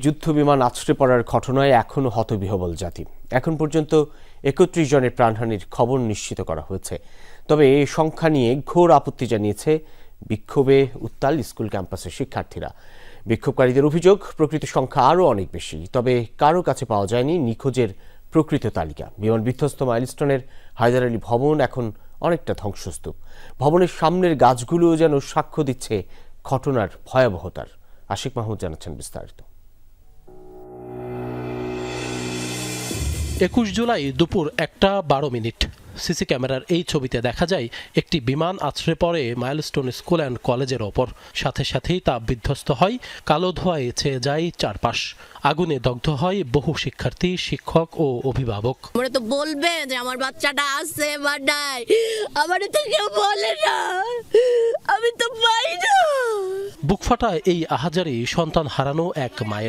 যুদ্ধ বিমান আছড়ে পড়ার ঘটনায় এখনো হতবিহ্বল জাতি। এখন পর্যন্ত ৩১ জনের প্রাণহানির খবর নিশ্চিত করা হয়েছে। তবে এই সংখ্যা নিয়ে ঘোর আপত্তি জানিয়েছে বিক্ষোভে উত্তাল স্কুল ক্যাম্পাসের শিক্ষার্থীরা। বিক্ষোভকারীদের অভিযোগ, প্রকৃত সংখ্যা আরও অনেক বেশি, তবে কারো কাছে পাওয়া যায়নি নিখোঁজের প্রকৃত তালিকা। বিমান বিধ্বস্ত মাইলস্টোনের হায়দার আলী ভবন এখন অনেকটা ধ্বংসস্তূপ। ভবনের সামনের গাছগুলো যেন সাক্ষ্য দিচ্ছে ঘটনার ভয়াবহতার। আশিক মাহমুদ জানাচ্ছেন বিস্তারিত। ২১ জুলাই দুপুর ১:১২। সিসি ক্যামেরার এই ছবিতে দেখা যায় একটি বিমান আছড়ে পড়ে মাইলস্টোন স্কুল অ্যান্ড কলেজের ওপর। সাথে সাথেই তা বিধ্বস্ত হয়, কালো ধোঁয়ায় ছেয়ে যায় চারপাশ। আগুনে দগ্ধ হয় বহু শিক্ষার্থী, শিক্ষক ও অভিভাবক। আমরা তো বলবে যে আমার বাচ্চাটা আছে বা নাই, আমার তো কেউ বলে না, আমি তো পাই না। বুকফাটা এই আহাজারি সন্তান হারানো এক মায়ের।